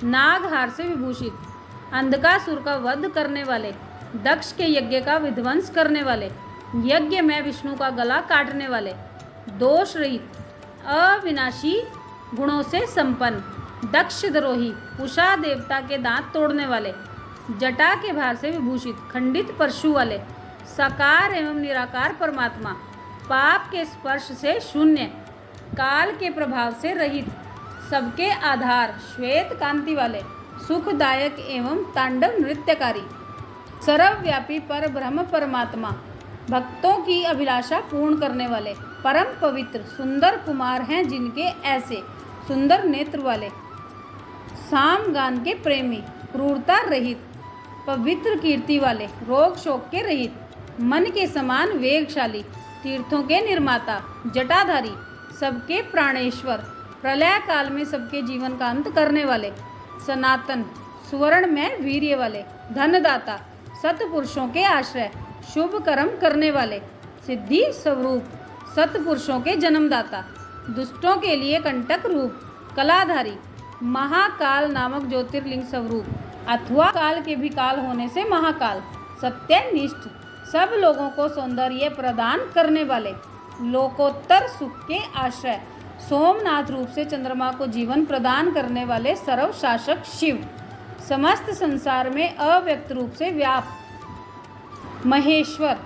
नागहार से विभूषित, अंधकासुर का वध करने वाले, दक्ष के यज्ञ का विध्वंस करने वाले, यज्ञ में विष्णु का गला काटने वाले, दोष रहित, अविनाशी, गुणों से संपन्न, दक्ष द्रोही, उषा देवता के दांत तोड़ने वाले, जटा के भार से विभूषित, खंडित परशु वाले, साकार एवं निराकार परमात्मा, पाप के स्पर्श से शून्य, काल के प्रभाव से रहित, सबके आधार, श्वेत कांति वाले, सुखदायक एवं तांडव नृत्यकारी, सर्वव्यापी पर ब्रह्म परमात्मा, भक्तों की अभिलाषा पूर्ण करने वाले, परम पवित्र, सुंदर कुमार हैं जिनके ऐसे सुंदर नेत्र वाले, सामगान के प्रेमी, क्रूरता रहित, पवित्र कीर्ति वाले, रोग शोक के रहित, मन के समान वेगशाली, तीर्थों के निर्माता, जटाधारी, सबके प्राणेश्वर, प्रलय काल में सबके जीवन का अंत करने वाले, सनातन, सुवर्ण में वीर्य वाले, धनदाता, सतपुरुषों के आश्रय, शुभ कर्म करने वाले, सिद्धि स्वरूप, सतपुरुषों के जन्मदाता, दुष्टों के लिए कंटक रूप, कलाधारी, महाकाल नामक ज्योतिर्लिंग स्वरूप, अथवा काल के भी काल होने से महाकाल, सत्यनिष्ठ, सब लोगों को सौंदर्य प्रदान करने वाले, लोकोत्तर सुख के आश्रय, सोमनाथ रूप से चंद्रमा को जीवन प्रदान करने वाले सर्वशासक शिव, समस्त संसार में अव्यक्त रूप से व्याप्त महेश्वर,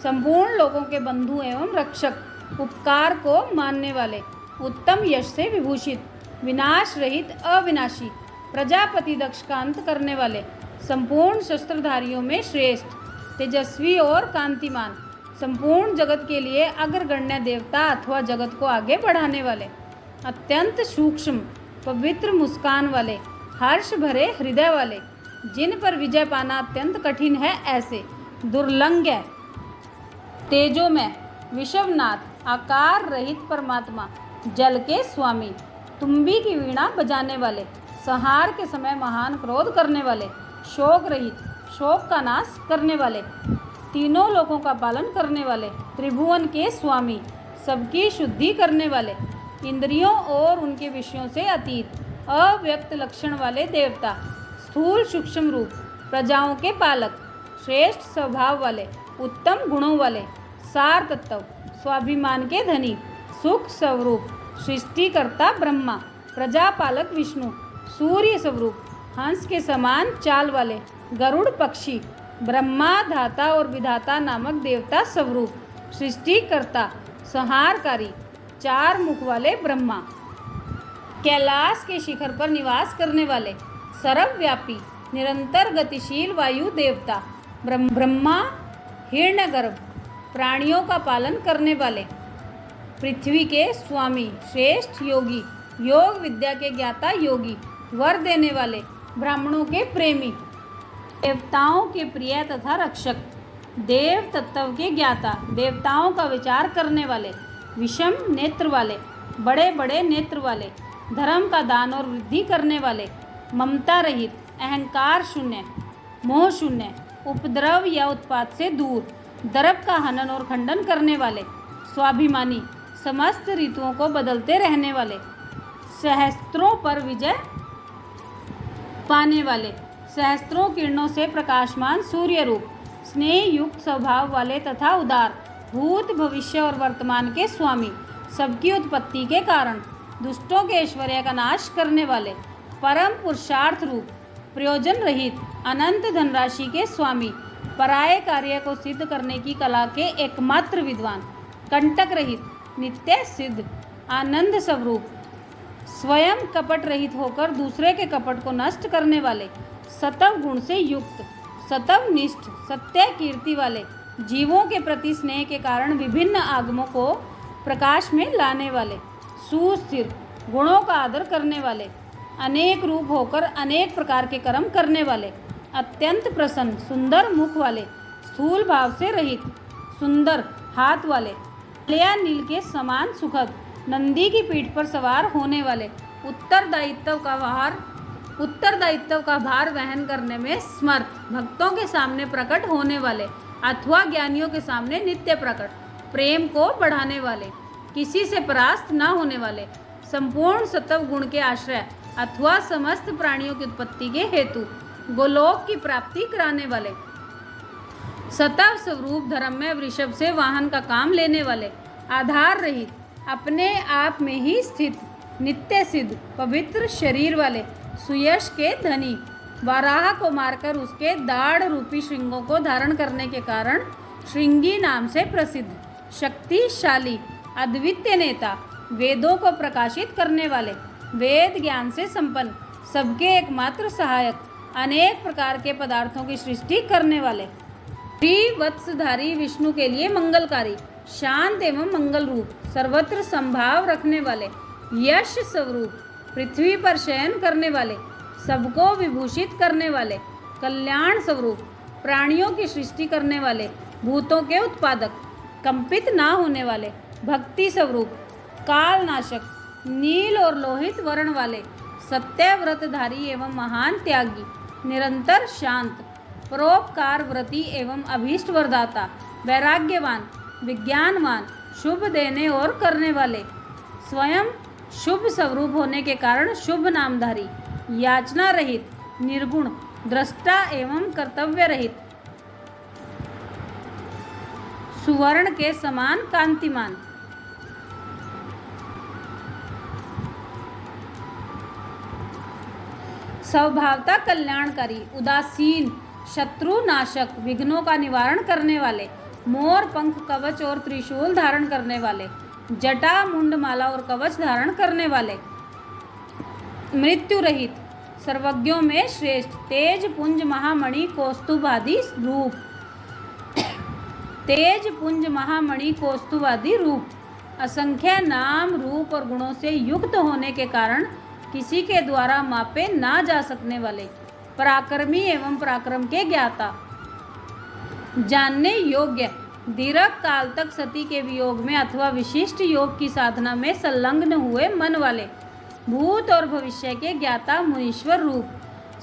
संपूर्ण लोगों के बंधु एवं रक्षक, उपकार को मानने वाले, उत्तम यश से विभूषित, विनाश रहित, अविनाशी, प्रजापति दक्ष का अंत करने वाले, संपूर्ण शस्त्रधारियों में श्रेष्ठ, तेजस्वी और कांतिमान, संपूर्ण जगत के लिए अग्रगण्य देवता अथवा जगत को आगे बढ़ाने वाले, अत्यंत सूक्ष्म, पवित्र मुस्कान वाले, हर्ष भरे हृदय वाले, जिन पर विजय पाना अत्यंत कठिन है ऐसे, दुर्लंघ्य, तेजोमय, विषवनाथ, आकार रहित परमात्मा, जल के स्वामी, तुम्बी की वीणा बजाने वाले, संहार के समय महान क्रोध करने वाले, शोक रहित, शोक का नाश करने वाले, तीनों लोकों का पालन करने वाले, त्रिभुवन के स्वामी, सबकी शुद्धि करने वाले, इंद्रियों और उनके विषयों से अतीत, अव्यक्त लक्षण वाले देवता, स्थूल सूक्ष्म रूप, प्रजाओं के पालक, श्रेष्ठ स्वभाव वाले, उत्तम गुणों वाले, सार तत्व, स्वाभिमान के धनी, सुख स्वरूप, सृष्टिकर्ता ब्रह्मा, प्रजापालक विष्णु, सूर्य स्वरूप, हंस के समान चाल वाले, गरुड़ पक्षी, ब्रह्मा धाता और विधाता नामक देवता स्वरूप, सृष्टिकर्ता, संहारकारी, चार मुख वाले ब्रह्मा, कैलाश के शिखर पर निवास करने वाले, सर्वव्यापी, निरंतर गतिशील वायु देवता, ब्रह्मा, हिरण्यगर्भ, प्राणियों का पालन करने वाले, पृथ्वी के स्वामी, श्रेष्ठ योगी, योग विद्या के ज्ञाता योगी, वर देने वाले, ब्राह्मणों के प्रेमी, देवताओं के प्रिय तथा रक्षक, देव तत्व के ज्ञाता, देवताओं का विचार करने वाले, विषम नेत्र वाले, बड़े बड़े नेत्र वाले, धर्म का दान और वृद्धि करने वाले, ममता रहित, अहंकार शून्य, मोह शून्य, उपद्रव या उत्पात से दूर, दर्प का हनन और खंडन करने वाले, स्वाभिमानी, समस्त ऋतुओं को बदलते रहने वाले, सहस्त्रों पर विजय पाने वाले, सहस्त्रों किरणों से प्रकाशमान सूर्य रूप, स्नेह युक्त स्वभाव वाले तथा उदार, भूत भविष्य और वर्तमान के स्वामी, सबकी उत्पत्ति के कारण, दुष्टों के ऐश्वर्य का नाश करने वाले, परम पुरुषार्थ रूप, प्रयोजन रहित, अनंत धनराशि के स्वामी, पराये कार्य को सिद्ध करने की कला के एकमात्र विद्वान, कंटक रहित, नित्य सिद्ध, आनंद स्वरूप, स्वयं कपट रहित होकर दूसरे के कपट को नष्ट करने वाले, सतव गुण से युक्त, सतव निष्ठ, सत्य कीर्ति वाले, जीवों के प्रति स्नेह के कारण विभिन्न आगमों को प्रकाश में लाने वाले, सुस्थिर, गुणों का आदर करने वाले, अनेक रूप होकर अनेक प्रकार के कर्म करने वाले, अत्यंत प्रसन्न, सुंदर मुख वाले, स्थूल भाव से रहित, सुंदर हाथ वाले, लिया नील के समान सुखद, नंदी की पीठ पर सवार होने वाले, उत्तरदायित्व का भार वहन करने में समर्थ, भक्तों के सामने प्रकट होने वाले अथवा ज्ञानियों के सामने नित्य प्रकट, प्रेम को बढ़ाने वाले, किसी से परास्त न होने वाले, संपूर्ण सत्व गुण के आश्रय अथवा समस्त प्राणियों की उत्पत्ति के हेतु, गोलोक की प्राप्ति कराने वाले, सतव स्वरूप धर्म में वृषभ से वाहन का काम लेने वाले, आधार रहित, अपने आप में ही स्थित, नित्य सिद्ध, पवित्र शरीर वाले, सुयश के धनी, वाराह को मारकर उसके दाढ़ रूपी श्रृंगों को धारण करने के कारण श्रृंगी नाम से प्रसिद्ध, शक्तिशाली, अद्वितीय नेता, वेदों को प्रकाशित करने वाले, वेद ज्ञान से संपन्न, सबके एकमात्र सहायक, अनेक प्रकार के पदार्थों की सृष्टि करने वाले, त्रिवत्सधारी, विष्णु के लिए मंगलकारी, शांत एवं मंगल रूप, सर्वत्र संभाव रखने वाले, यश स्वरूप, पृथ्वी पर शयन करने वाले, सबको विभूषित करने वाले, कल्याण स्वरूप, प्राणियों की सृष्टि करने वाले, भूतों के उत्पादक, कंपित ना होने वाले, भक्ति स्वरूप, कालनाशक, नील और लोहित वर्ण वाले, सत्यव्रतधारी एवं महान त्यागी, निरंतर शांत, परोपकार व्रती एवं अभीष्ट वरदाता, वैराग्यवान, विज्ञानवान, शुभ देने और करने वाले, स्वयं शुभ स्वरूप होने के कारण शुभ नामधारी, याचना रहित, निर्गुण, दृष्टा एवं कर्तव्य रहित, सुवर्ण के समान कांतिमान, स्वभावता कल्याणकारी, उदासीन, शत्रु नाशक, विघ्नों का निवारण करने वाले, मोर पंख, कवच और त्रिशूल धारण करने वाले, जटा मुंड माला और कवच धारण करने वाले, मृत्यु रहित, सर्वज्ञों में श्रेष्ठ, तेज पुंज महामणि कौस्तुभादि रूप, तेज पुंज महामणि कौस्तुभादि रूप, असंख्य नाम रूप और गुणों से युक्त होने के कारण किसी के द्वारा मापे ना जा सकने वाले, पराक्रमी एवं पराक्रम के ज्ञाता, जानने योग्य, दीर्घ काल तक सती के वियोग में अथवा विशिष्ट योग की साधना में संलग्न हुए मन वाले, भूत और भविष्य के ज्ञाता मुनीश्वर रूप,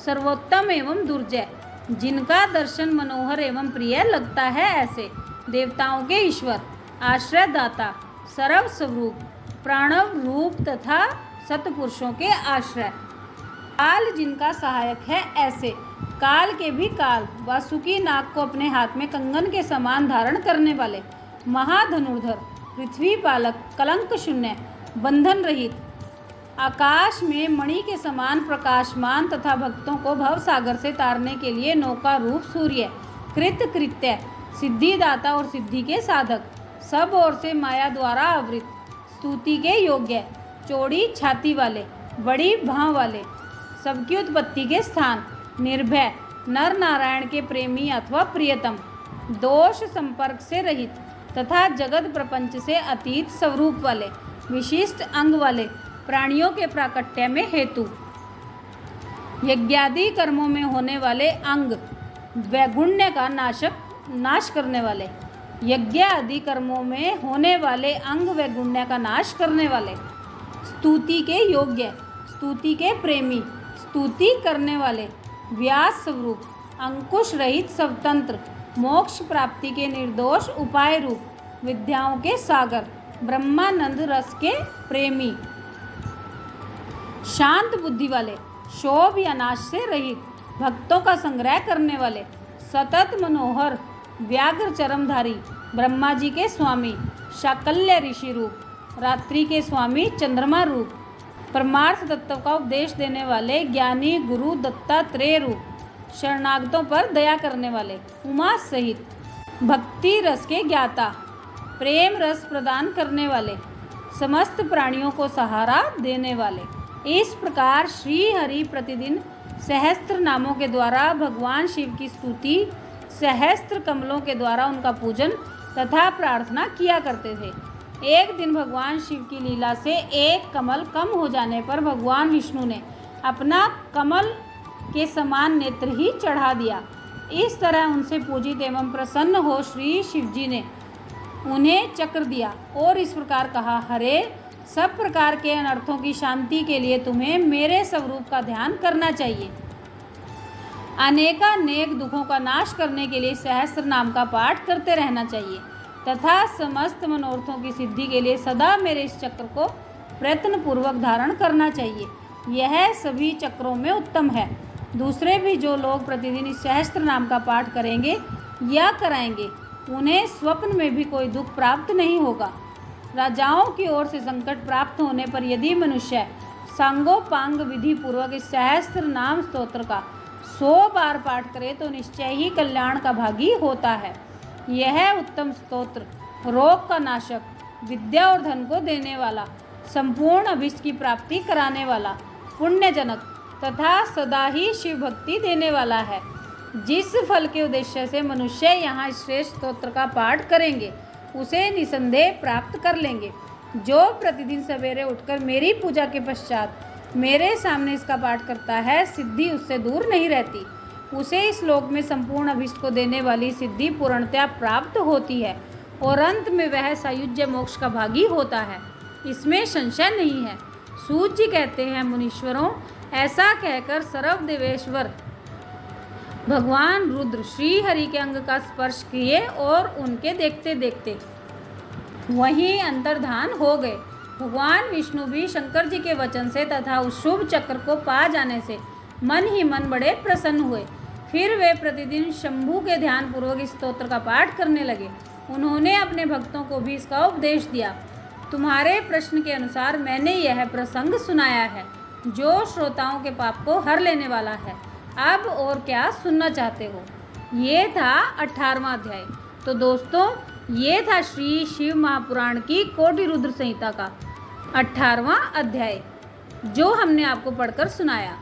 सर्वोत्तम एवं दुर्जय, जिनका दर्शन मनोहर एवं प्रिय लगता है, ऐसे देवताओं के ईश्वर, आश्रयदाता, सर्व स्वरूप, प्राणव रूप तथा सतपुरुषों के आश्रय, काल जिनका सहायक है, ऐसे काल के भी काल, वासुकी नाग को अपने हाथ में कंगन के समान धारण करने वाले, महाधनुर्धर, पृथ्वी पालक, कलंक शून्य, बंधन रहित, आकाश में मणि के समान प्रकाशमान तथा भक्तों को भव सागर से तारने के लिए नौका रूप सूर्य, कृत कृत्य, सिद्धिदाता और सिद्धि के साधक, सब ओर से माया द्वारा आवृत, स्तुति के योग्य, चौड़ी छाती वाले, बड़ी भाव वाले, सबकी उत्पत्ति के स्थान, निर्भय, नर नारायण के प्रेमी अथवा प्रियतम, दोष संपर्क से रहित तथा जगत प्रपंच से अतीत स्वरूप वाले, विशिष्ट अंग वाले, प्राणियों के प्राकट्य में हेतु, यज्ञादि कर्मों में होने वाले अंग, वैगुण्य का नाश करने वाले, यज्ञ आदि कर्मों में होने वाले अंग वैगुण्य का नाश करने वाले, स्तुति के योग्य, स्तुति के प्रेमी, स्तुति करने वाले, व्यास स्वरूप, अंकुश रहित स्वतंत्र, मोक्ष प्राप्ति के निर्दोष उपाय रूप, विद्याओं के सागर, ब्रह्मानंद रस के प्रेमी, शांत बुद्धि वाले, शोभ या नाश से रहित, भक्तों का संग्रह करने वाले, सतत मनोहर, व्याघ्र चरमधारी, ब्रह्मा जी के स्वामी, शाकल्य ऋषि रूप, रात्रि के स्वामी, चंद्रमा रूप, परमार्थ तत्व का उपदेश देने वाले, ज्ञानी गुरु दत्तात्रेय रूप, शरणागतों पर दया करने वाले, उमा सहित, भक्ति रस के ज्ञाता, प्रेम रस प्रदान करने वाले, समस्त प्राणियों को सहारा देने वाले। इस प्रकार श्री हरि प्रतिदिन सहस्त्र नामों के द्वारा भगवान शिव की स्तुति, सहस्त्र कमलों के द्वारा उनका पूजन तथा प्रार्थना किया करते थे। एक दिन भगवान शिव की लीला से एक कमल कम हो जाने पर भगवान विष्णु ने अपना कमल के समान नेत्र ही चढ़ा दिया। इस तरह उनसे पूजित एवं प्रसन्न हो श्री शिवजी ने उन्हें चक्र दिया और इस प्रकार कहा, हरे, सब प्रकार के अनर्थों की शांति के लिए तुम्हें मेरे स्वरूप का ध्यान करना चाहिए। अनेकानेक दुखों का नाश करने के लिए सहस्त्र नाम का पाठ करते रहना चाहिए तथा समस्त मनोरथों की सिद्धि के लिए सदा मेरे इस चक्र को प्रयत्नपूर्वक धारण करना चाहिए। यह सभी चक्रों में उत्तम है। दूसरे भी जो लोग प्रतिदिन इस सहस्त्र नाम का पाठ करेंगे या कराएंगे, उन्हें स्वप्न में भी कोई दुख प्राप्त नहीं होगा। राजाओं की ओर से संकट प्राप्त होने पर यदि मनुष्य सांगोपांग विधि पूर्वक इस सहस्त्र नाम स्तोत्र का 100 बार पाठ करे तो निश्चय ही कल्याण का भागी होता है। यह उत्तम स्तोत्र रोग का नाशक, विद्या और धन को देने वाला, संपूर्ण अभीष्ट की प्राप्ति कराने वाला, पुण्यजनक तथा सदा ही शिव भक्ति देने वाला है। जिस फल के उद्देश्य से मनुष्य यहाँ श्रेष्ठ स्तोत्र का पाठ करेंगे उसे निसंदेह प्राप्त कर लेंगे। जो प्रतिदिन सवेरे उठकर मेरी पूजा के पश्चात मेरे सामने इसका पाठ करता है, सिद्धि उससे दूर नहीं रहती। उसे इस लोक में संपूर्ण अभीष्ट को देने वाली सिद्धि पूर्णतया प्राप्त होती है और अंत में वह सायुज्य मोक्ष का भागी होता है। इसमें संशय नहीं है। सूत जी कहते हैं, मुनीश्वरों, ऐसा कहकर सर्व देवेश्वर भगवान रुद्र श्री हरि के अंग का स्पर्श किए और उनके देखते देखते वहीं अंतर्धान हो गए। भगवान विष्णु भी शंकर जी के वचन से तथा उस शुभ चक्र को पा जाने से मन ही मन बड़े प्रसन्न हुए। फिर वे प्रतिदिन शंभु के ध्यान पूर्वक इस स्तोत्र का पाठ करने लगे। उन्होंने अपने भक्तों को भी इसका उपदेश दिया। तुम्हारे प्रश्न के अनुसार मैंने यह प्रसंग सुनाया है जो श्रोताओं के पाप को हर लेने वाला है। अब और क्या सुनना चाहते हो? ये था 18वां अध्याय। तो दोस्तों, ये था श्री शिव महापुराण की कोटि रुद्र संहिता का 18वां अध्याय जो हमने आपको पढ़कर सुनाया।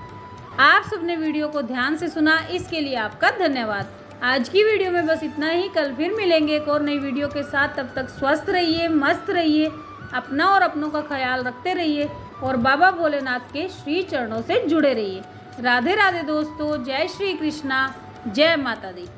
आप सबने वीडियो को ध्यान से सुना, इसके लिए आपका धन्यवाद। आज की वीडियो में बस इतना ही। कल फिर मिलेंगे एक और नई वीडियो के साथ। तब तक स्वस्थ रहिए, मस्त रहिए, अपना और अपनों का ख्याल रखते रहिए। और बाबा भोलेनाथ के श्री चरणों से जुड़े रहिए। राधे राधे दोस्तों, जय श्री कृष्णा, जय माता दी।